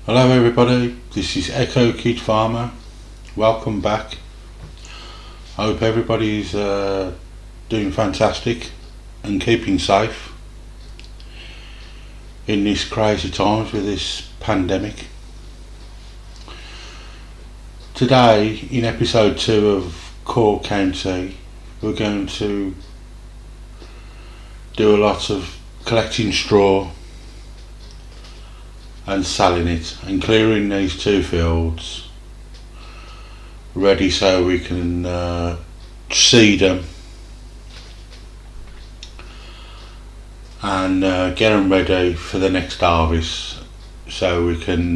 Hello everybody, this is Echo Kid Farmer. Welcome back. I hope everybody's doing fantastic and keeping safe in these crazy times with this pandemic. Today in episode 2 of Cork County, we're going to do a lot of collecting straw and selling it and clearing these 2 fields ready so we can seed them and get them ready for the next harvest, so we can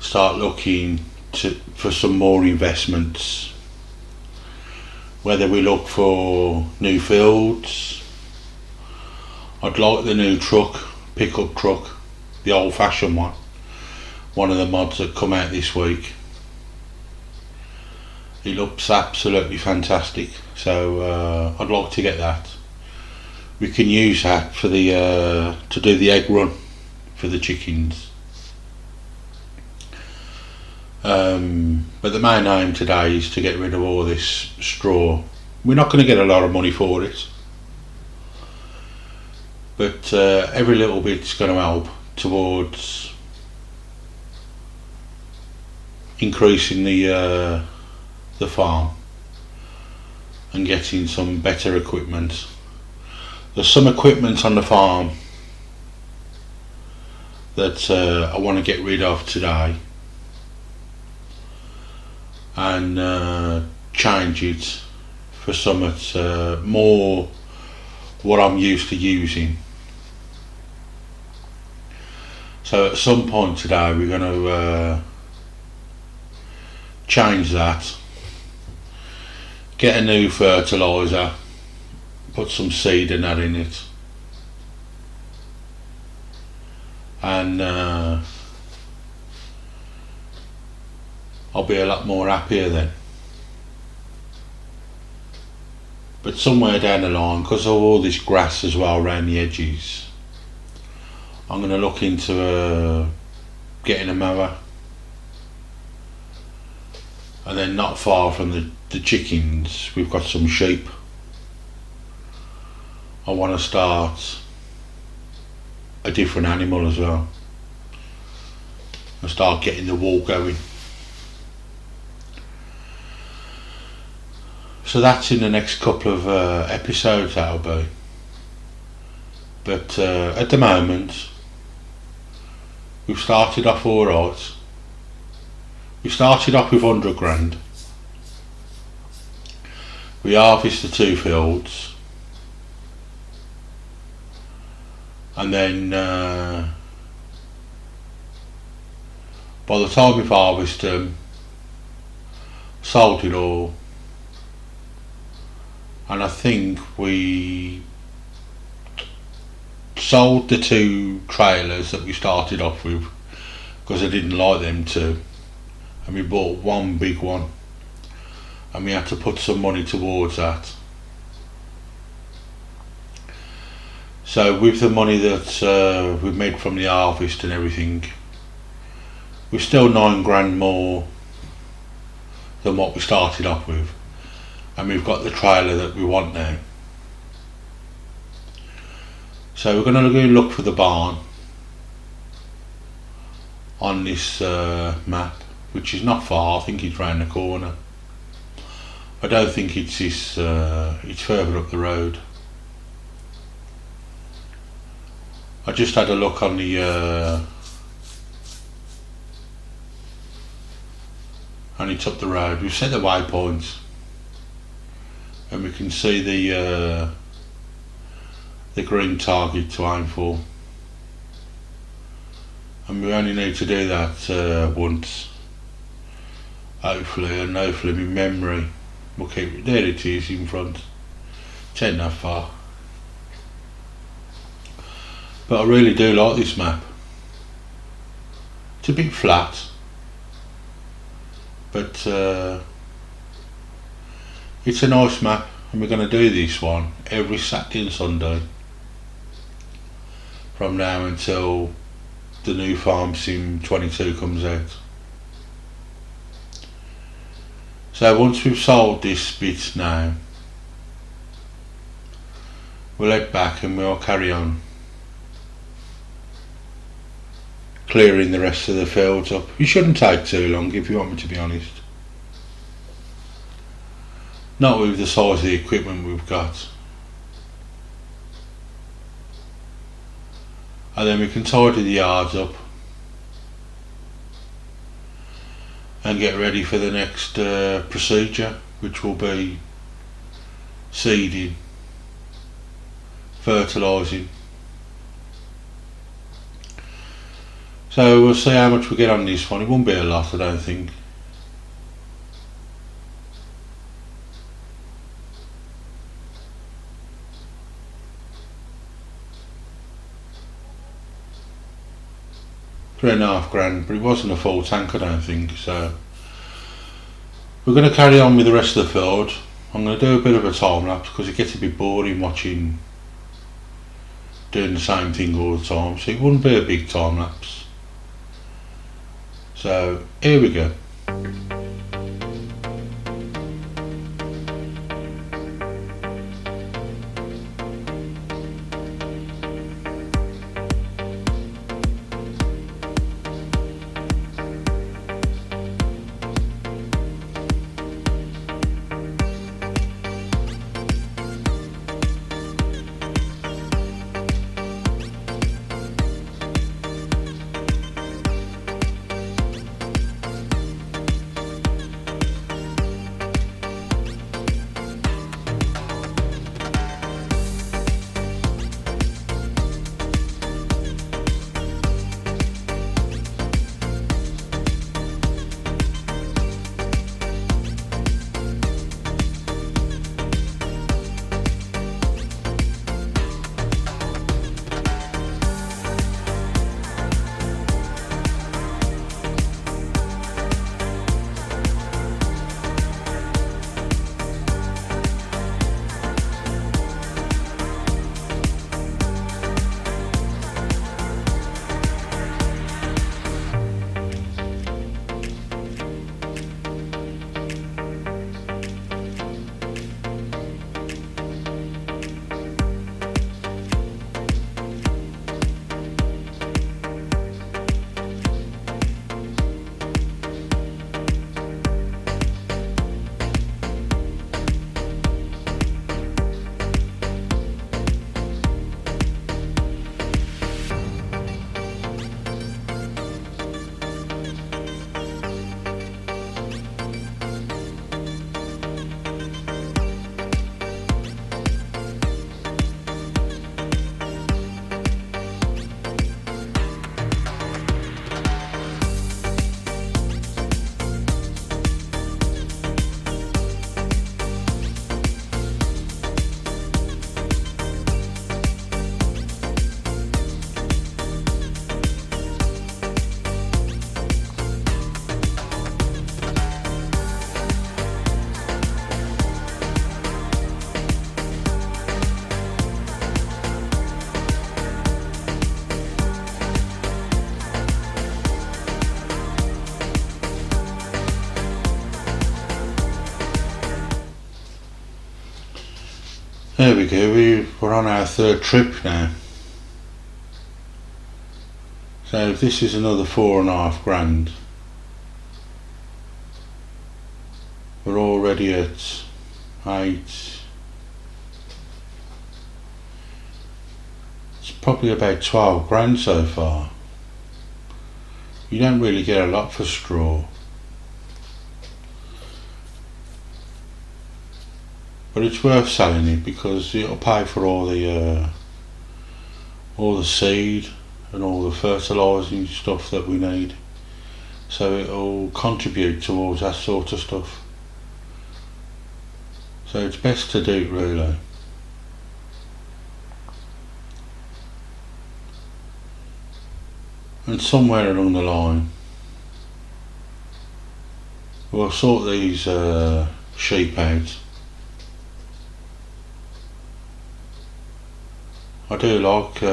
start looking for some more investments, whether we look for new fields. I'd like the new pickup truck, the old fashioned one of the mods that come out this week. It looks absolutely fantastic, so I'd like to get that. We can use that for the to do the egg run for the chickens. But the main aim today is to get rid of all this straw. We're not going to get a lot of money for it, but every little bit's going to help towards increasing the farm and getting some better equipment. There's some equipment on the farm that I want to get rid of today and change it for something more what I'm used to using. So at some point today we're going to change that, get a new fertiliser, put some seed and that in it, and I'll be a lot more happier then. But somewhere down the line, because of all this grass as well around the edges, I'm going to look into getting a mower. And then not far from the chickens, we've got some sheep. I want to start a different animal as well and start getting the wool going. So that's in the next couple of episodes, that'll be. But at the moment, we've started off alright. We started off with 100 grand. We harvested the 2 fields, and then by the time we've harvested them, sold it all, and I think we sold the 2 trailers that we started off with because I didn't like them 2. And we bought one big one, and we had to put some money towards that. So with the money that we made from the harvest and everything, we're still 9 grand more than what we started off with, and we've got the trailer that we want now. So we're going to go and look for the barn on this map, which is not far. I think it's round the corner. I don't think it's this, it's further up the road. I just had a look on the and it's up the road. We've set the waypoints and we can see the green target to aim for, and we only need to do that once. Hopefully my memory will keep it. There it is in front. It's not that far. But I really do like this map. It's a bit flat, but it's a nice map, and we're going to do this one every Saturday and Sunday from now until the new Farm Sim 22 comes out. So once we've sold this bit now, we'll head back and we'll carry on clearing the rest of the fields up. It shouldn't take too long, if you want me to be honest. Not with the size of the equipment we've got. And then we can tidy the yards up and get ready for the next procedure, which will be seeding, fertilising. So we'll see how much we get on this one. It won't be a lot, I don't think. £3,500, but it wasn't a full tank, I don't think. So we're going to carry on with the rest of the field. I'm going to do a bit of a time lapse because it gets a bit boring watching doing the same thing all the time, so it wouldn't be a big time lapse. So here we go. There we go, we're on our third trip now. So this is another £4,500. We're already at 8. It's probably about 12 grand so far. You don't really get a lot for straw. But it's worth selling it because it'll pay for all the seed and all the fertilising stuff that we need. So it'll contribute towards that sort of stuff. So it's best to do it really. And somewhere along the line we'll sort these sheep out. I do like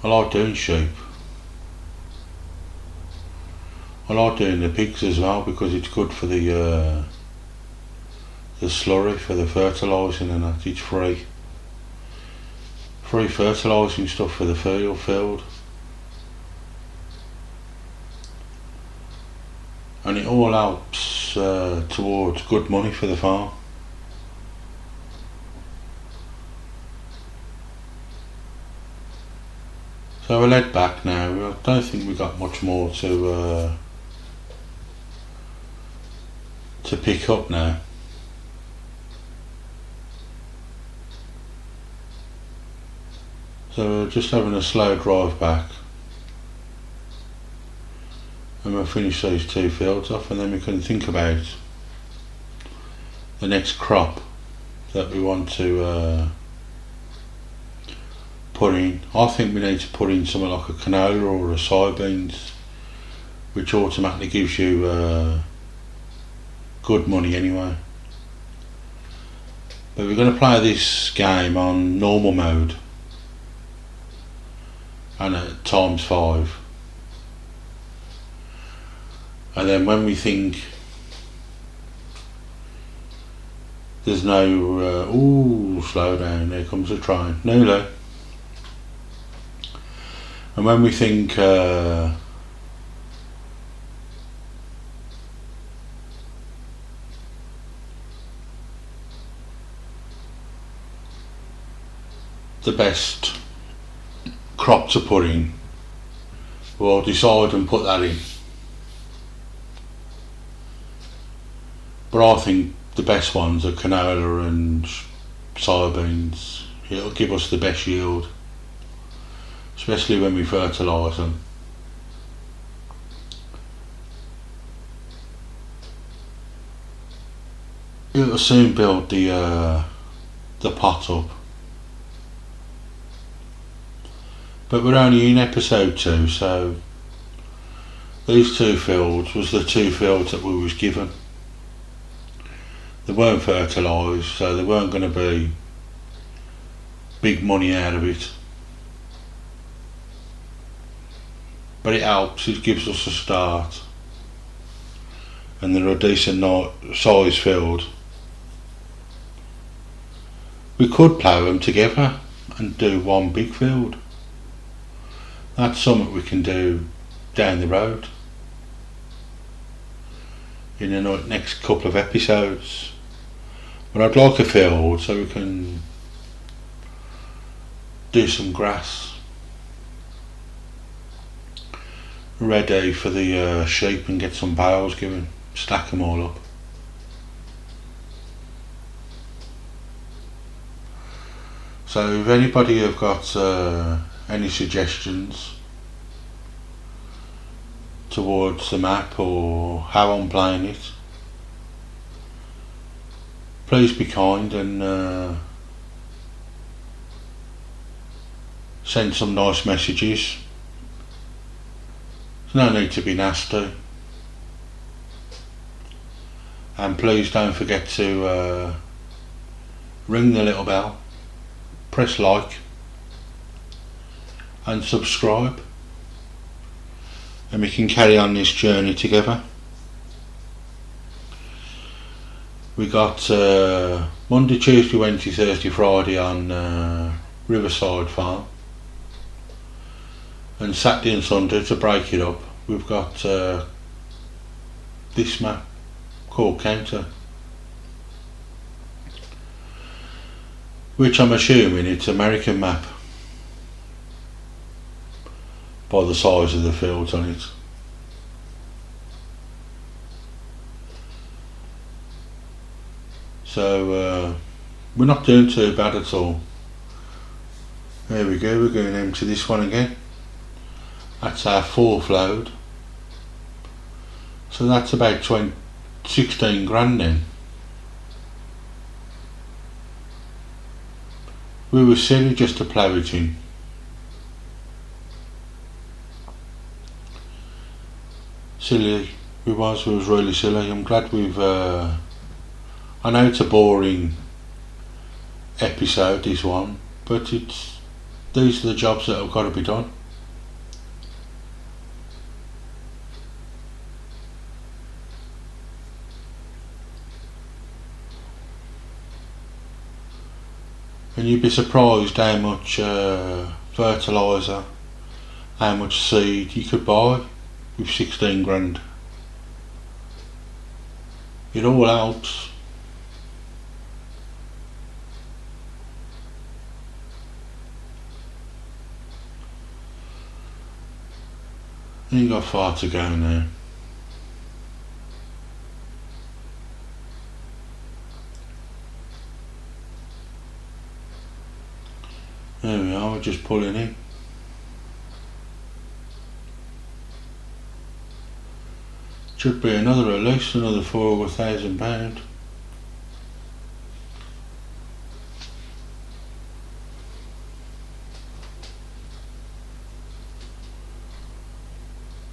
I like doing sheep. I like doing the pigs as well because it's good for the slurry, for the fertilising and that. It's free fertilising stuff for the field. And it all helps towards good money for the farm. So we'll head back now. I don't think we got much more to pick up now. So we're just having a slow drive back, and we'll finish those 2 fields off, and then we can think about the next crop that we want to put in. I think we need to put in something like a canola or a soybeans, which automatically gives you good money anyway. But we're going to play this game on normal mode and at ×5, and then when we think there's no slow down, there comes a train, no. And when we think the best crop to put in, we'll decide and put that in. But I think the best ones are canola and soybeans. It'll give us the best yield, especially when we fertilise them. It'll soon build the pot up. But we're only in episode 2, so these 2 fields was the 2 fields that we was given. They weren't fertilised, so they weren't going to be big money out of it. But it helps, it gives us a start. And they're a decent size field. We could plough them together and do one big field. That's something we can do down the road in the next couple of episodes. But I'd like a field so we can do some grass ready for the sheep and get some bales going, stack them all up. So if anybody have got any suggestions towards the map or how I'm playing it, please be kind and send some nice messages. There's no need to be nasty, and please don't forget to ring the little bell, press like and subscribe, and we can carry on this journey together. We got Monday, Tuesday, Wednesday, Thursday, Friday on Riverside Farm, and Saturday and Sunday to break it up we've got this map, Cork County, which I'm assuming it's American map by the size of the fields on it. So we're not doing too bad at all. There we go, we're going into this one again. That's our 4th load. So that's about 16 grand then. We were silly just to plough it in. Silly, we was really silly. I'm glad we've I know it's a boring episode, this one, but it's these are the jobs that have got to be done. And you'd be surprised how much fertiliser, how much seed you could buy with 16 grand. It all helps. Ain't got far to go now. There we are, we're just pulling in. Should be another release, another £4,000.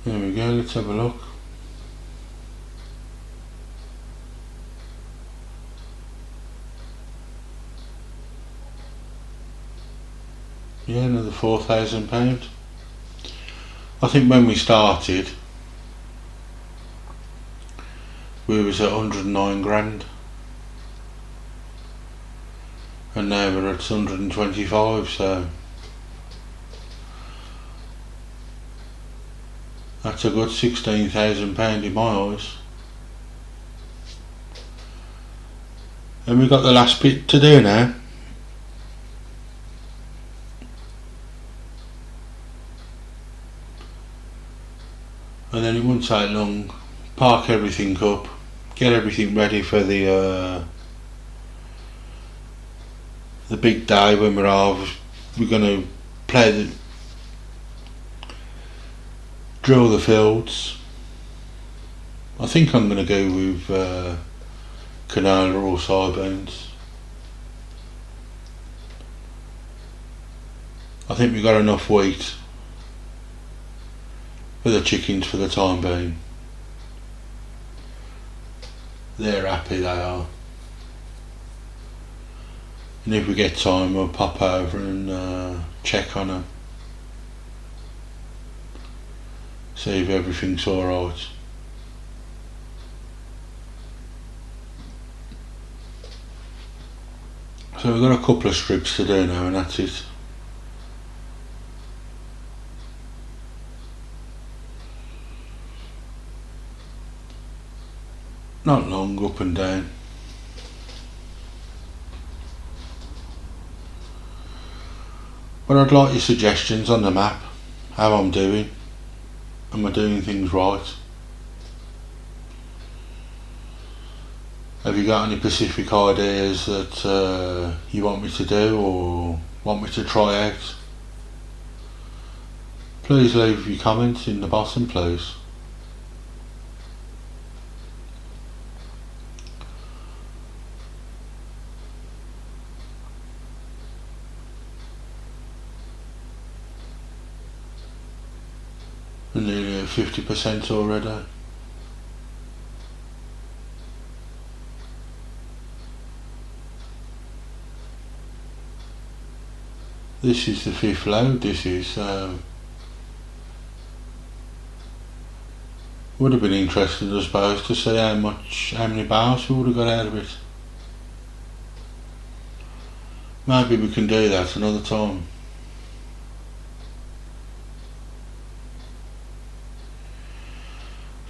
There we go, let's have a look. Yeah, another £4,000. I think when we started we was at 109 grand and now we're at 125, so that's a good £16,000 in my eyes. And we've got the last bit to do now. And then it won't take long. Park everything up, get everything ready for the big day when we're going to drill the fields. I think I'm going to go with canola or soybeans. I think we've got enough wheat for the chickens for the time being. They're happy, they are. And if we get time we'll pop over and check on them, see if everything's alright. So we've got a couple of strips to do now and that's it. Not long, up and down. But I'd like your suggestions on the map, how I'm doing. Am I doing things right? Have you got any specific ideas that you want me to do or want me to try out? Please leave your comments in the bottom, please. We're nearly at 50% already. This is the 5th load. This is would have been interesting, I suppose, to see how many bars we would have got out of it. Maybe we can do that another time.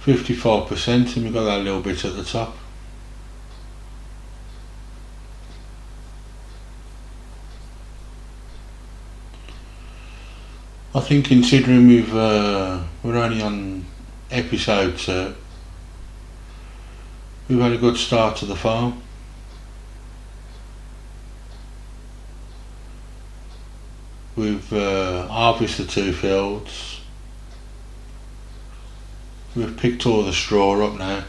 %, and we've got that little bit at the top. I think considering we're only on episode 2, we've had a good start to the farm. We've harvested 2 fields. We've picked all the straw up now.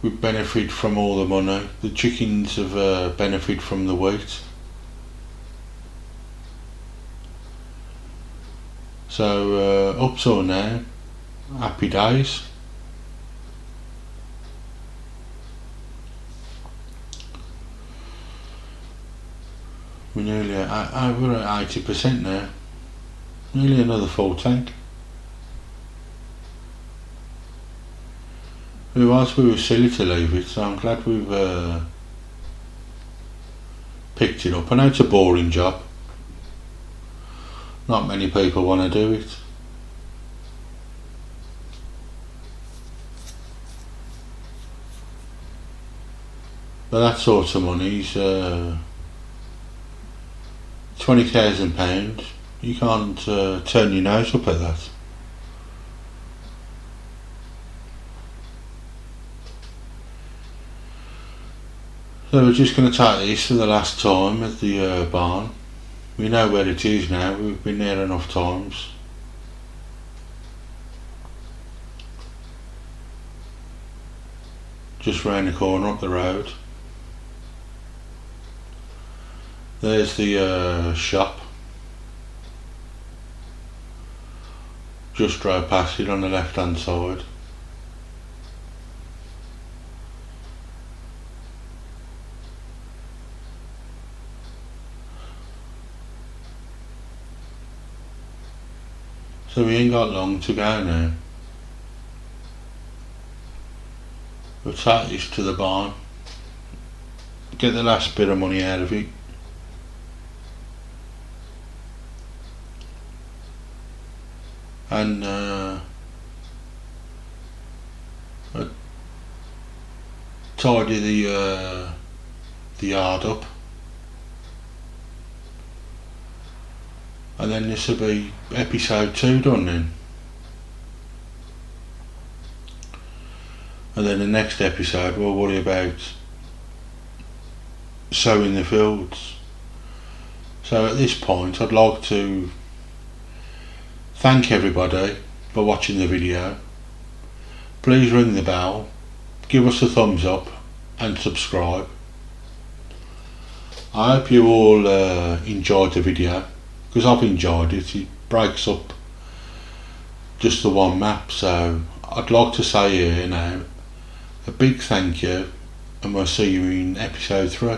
We've benefited from all the money. The chickens have benefited from the wheat. So up till now, happy days. We're nearly over at 80% now. Nearly another full tank. We were silly to leave it, so I'm glad we've picked it up. I know it's a boring job. Not many people want to do it. But that sort of money's £20,000. You can't turn your nose up at that. So we're just going to take this for the last time at the barn. We know where it is now, we've been there enough times. Just round the corner up the road. There's the shop. Just drove past it on the left hand side. So we ain't got long to go now. We'll take this to the barn, get the last bit of money out of it. And tidy the yard up. And then this will be episode 2 done then. And then the next episode we'll worry about sowing the fields. So at this point I'd like to thank everybody for watching the video. Please ring the bell, give us a thumbs up and subscribe. I hope you all enjoyed the video, because I've enjoyed it. It breaks up just the one map, so I'd like to say here now a big thank you, and we'll see you in episode 3.